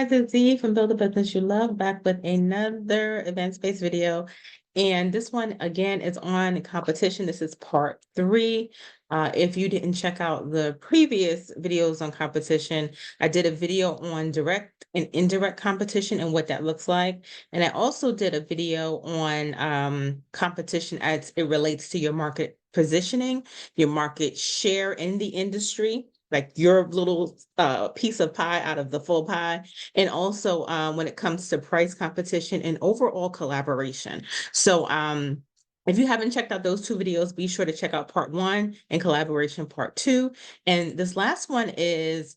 guys, it's Z from Build a Business You Love, back with another event-based video. And this one, again, is on competition. This is part 3. If you didn't check out the previous videos on competition, I did a video on direct and indirect competition and what that looks like. And I also did a video on competition as it relates to your market positioning, your market share in the industry, like your little piece of pie out of the full pie. And also when it comes to price competition and overall collaboration. So if you haven't checked out those 2 videos, be sure to check out part 1 and collaboration part 2. And this last one is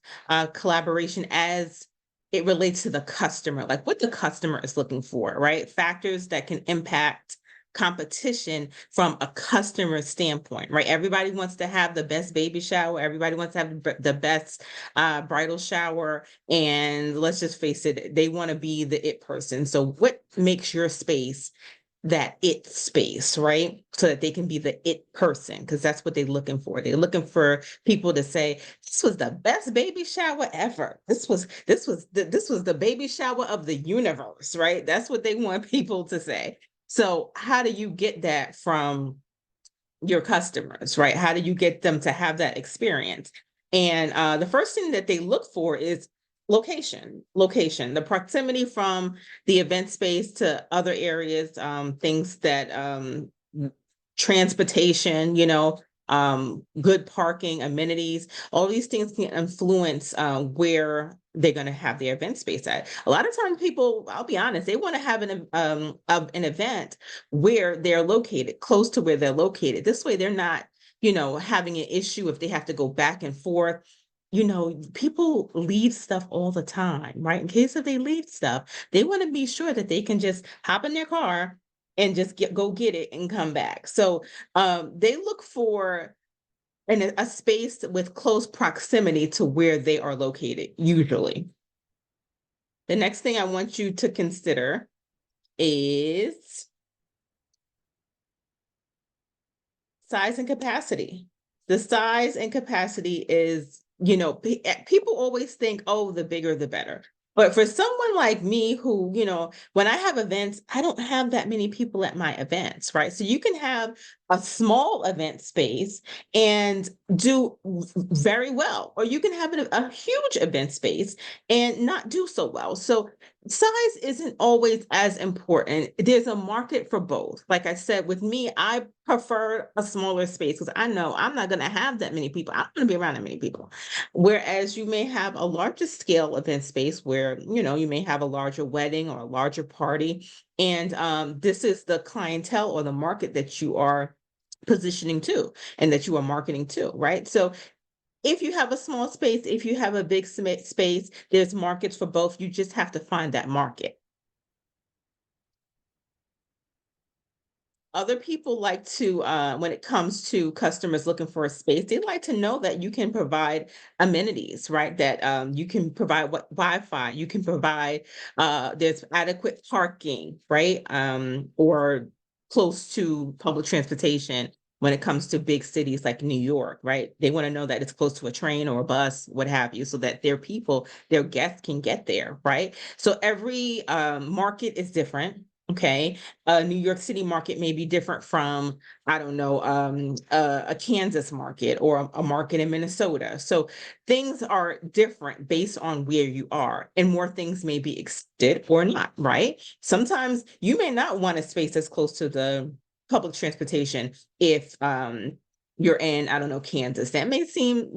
collaboration as it relates to the customer, like what the customer is looking for, right? Factors that can impact competition from a customer standpoint, right? Everybody wants to have the best baby shower. Everybody wants to have the best bridal shower. And let's just face it, they want to be the it person. So what makes your space that it space, right? So that they can be the it person, because that's what they're looking for. They're looking for people to say, this was the best baby shower ever. This was the baby shower of the universe, right? That's what they want people to say. So how do you get that from your customers, right? How do you get them to have that experience? And the first thing that they look for is location, the proximity from the event space to other areas, things that transportation, good parking, amenities, all these things can influence where they're going to have their event space at. A lot of times people, I'll be honest, they want to have an event where they're located, close to where they're located. This way they're not, having an issue if they have to go back and forth. People leave stuff all the time, right? In case if they leave stuff, they want to be sure that they can just hop in their car and just go get it and come back. So they look for a space with close proximity to where they are located, usually. The next thing I want you to consider is size and capacity. The size and capacity is, people always think, oh, the bigger, the better. But for someone like me who, when I have events, I don't have that many people at my events, right? So you can have a small event space and do very well, or you can have a huge event space and not do so well. So size isn't always as important. There's a market for both. Like I said, with me, I prefer a smaller space because I know I'm not going to have that many people. I'm going to be around that many people. Whereas you may have a larger scale event space where, you may have a larger wedding or a larger party. And this is the clientele or the market that you are positioning to and that you are marketing to, right? So if you have a small space, if you have a big space, there's markets for both. You just have to find that market. Other people like to, when it comes to customers looking for a space, they like to know that you can provide amenities, right? That you can provide Wi-Fi, you can provide, there's adequate parking, right? Or close to public transportation when it comes to big cities like New York, right? They want to know that it's close to a train or a bus, what have you, so that their people, their guests can get there, right? So every market is different. Okay. New York City market may be different from, I don't know, a Kansas market or a market in Minnesota. So things are different based on where you are, and more things may be accepted or not, right? Sometimes you may not want a space that's close to the public transportation if you're in, I don't know, Kansas. That may seem,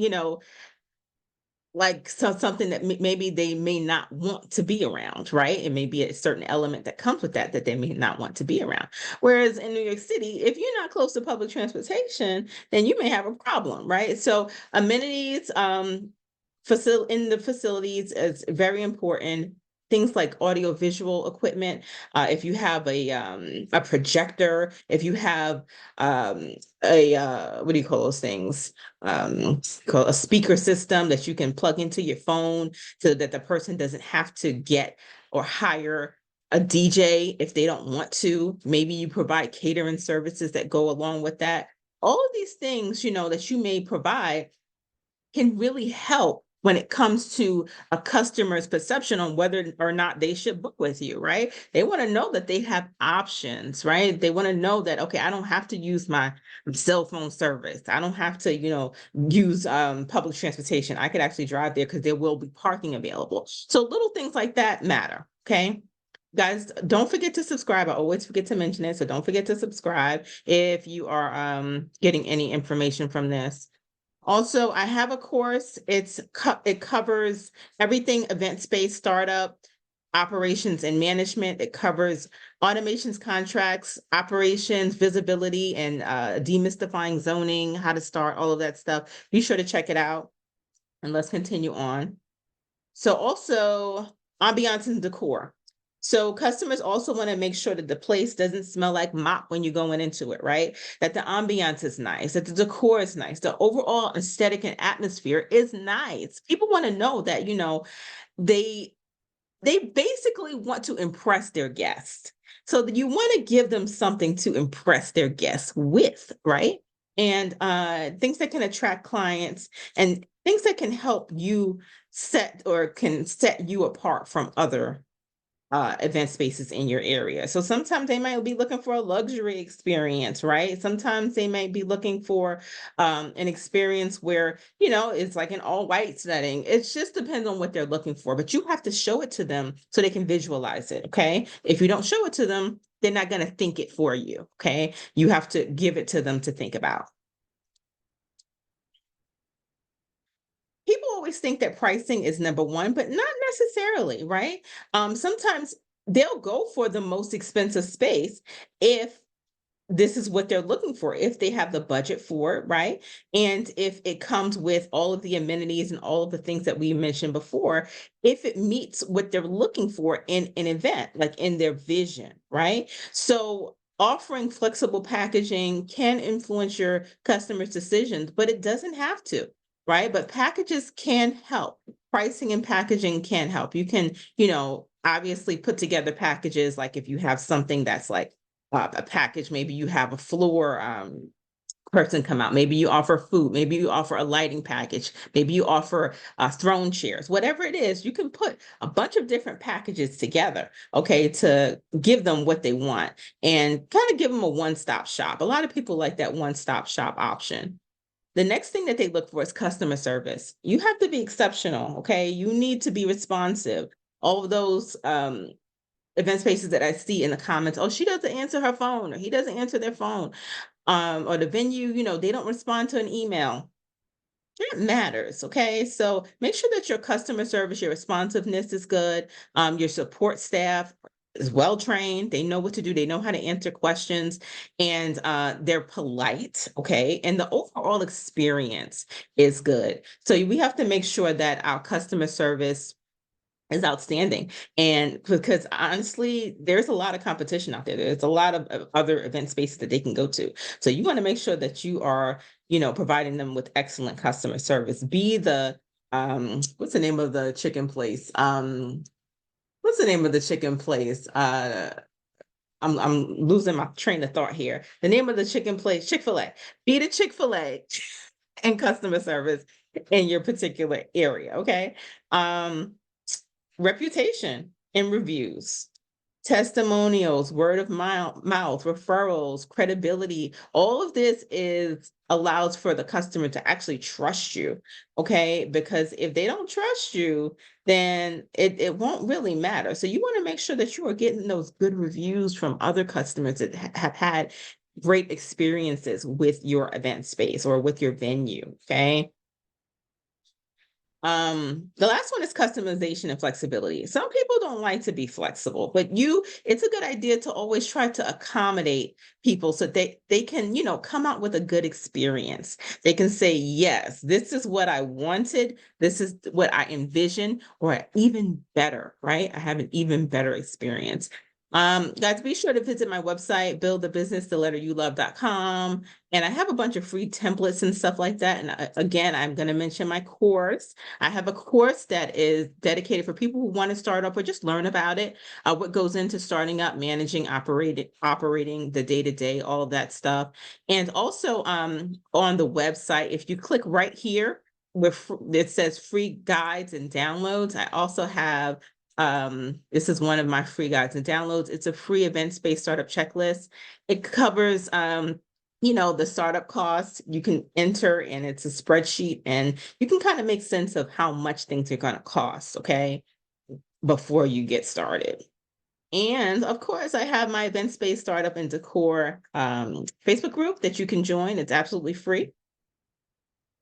like something that maybe they may not want to be around, right? It may be a certain element that comes with that they may not want to be around. Whereas in New York City, if you're not close to public transportation, then you may have a problem, right? So amenities, in the facilities is very important. Things like audio visual equipment. If you have a projector, if you have what do you call those things? Called a speaker system that you can plug into your phone so that the person doesn't have to get or hire a DJ if they don't want to. Maybe you provide catering services that go along with that. All of these things, that you may provide can really help when it comes to a customer's perception on whether or not they should book with you, right? They want to know that they have options, right? They want to know that, okay, I don't have to use my cell phone service. I don't have to, use public transportation. I could actually drive there because there will be parking available. So little things like that matter, okay? Guys, don't forget to subscribe. I always forget to mention it, so don't forget to subscribe if you are getting any information from this. Also, I have a course. It covers everything event space startup, operations and management. It covers automations, contracts, operations, visibility, and demystifying zoning, how to start, all of that stuff. Be sure to check it out. And let's continue on. So also ambiance and decor. So customers also want to make sure that the place doesn't smell like mop when you're going into it, right? That the ambiance is nice, that the decor is nice, the overall aesthetic and atmosphere is nice. People want to know that, they basically want to impress their guests. So that you want to give them something to impress their guests with, right? And things that can attract clients and things that can help you can set you apart from other event spaces in your area. So sometimes they might be looking for a luxury experience, right? Sometimes they might be looking for an experience where, it's like an all white setting. It just depends on what they're looking for, but you have to show it to them so they can visualize it, okay? If you don't show it to them, they're not going to think it for you, okay? You have to give it to them to think about. People always think that pricing is number one, but not necessarily, right? Sometimes they'll go for the most expensive space if this is what they're looking for, if they have the budget for it, right? And if it comes with all of the amenities and all of the things that we mentioned before, if it meets what they're looking for in an event, like in their vision, right? So offering flexible packaging can influence your customers' decisions, but it doesn't have to, right? But packages can help. Pricing and packaging can help. You can, obviously put together packages like if you have something that's like a package, maybe you have a floor person come out, maybe you offer food, maybe you offer a lighting package, maybe you offer throne chairs, whatever it is, you can put a bunch of different packages together, okay, to give them what they want and kind of give them a one-stop shop. A lot of people like that one-stop shop option. The next thing that they look for is customer service. You have to be exceptional, okay? You need to be responsive. All of those event spaces that I see in the comments, oh, she doesn't answer her phone, or he doesn't answer their phone, or the venue, they don't respond to an email. That matters, okay? So make sure that your customer service, your responsiveness is good. Your support staff is well trained. They know what to do. They know how to answer questions, and they're polite, okay? And the overall experience is good. So we have to make sure that our customer service is outstanding. And because honestly, there's a lot of competition out there. There's a lot of other event spaces that they can go to. So you want to make sure that you are, providing them with excellent customer service. Be the what's the name of the chicken place? What's the name of the chicken place? I'm losing my train of thought here. The name of the chicken place, Chick-fil-A. Be the Chick-fil-A and customer service in your particular area. Okay. Reputation and reviews, testimonials, word of mouth, referrals, credibility. All of this allows for the customer to actually trust you, okay? Because if they don't trust you, then it won't really matter. So you want to make sure that you are getting those good reviews from other customers that have had great experiences with your event space or with your venue, okay? The last one is customization and flexibility. Some people don't like to be flexible, but it's a good idea to always try to accommodate people so they can, come out with a good experience. They can say, yes, this is what I wanted, this is what I envisioned, or even better, right? I have an even better experience. Guys, be sure to visit my website, buildthebusiness.com. And I have a bunch of free templates and stuff like that. And again, I'm going to mention my course. I have a course that is dedicated for people who want to start up or just learn about it, what goes into starting up, managing, operating the day-to-day, all of that stuff. And also on the website, if you click right here, it says free guides and downloads. I also have, this is one of my free guides and downloads. It's a free event space startup checklist. It covers, the startup costs you can enter, and it's a spreadsheet, and you can kind of make sense of how much things are going to cost, okay, before you get started. And of course, I have my event space startup and decor Facebook group that you can join. It's absolutely free.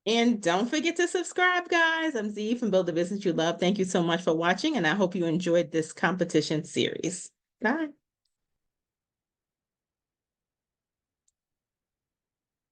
And don't forget to subscribe, guys. I'm Z from Build the Business You Love. Thank you so much for watching, and I hope you enjoyed this competition series. Bye.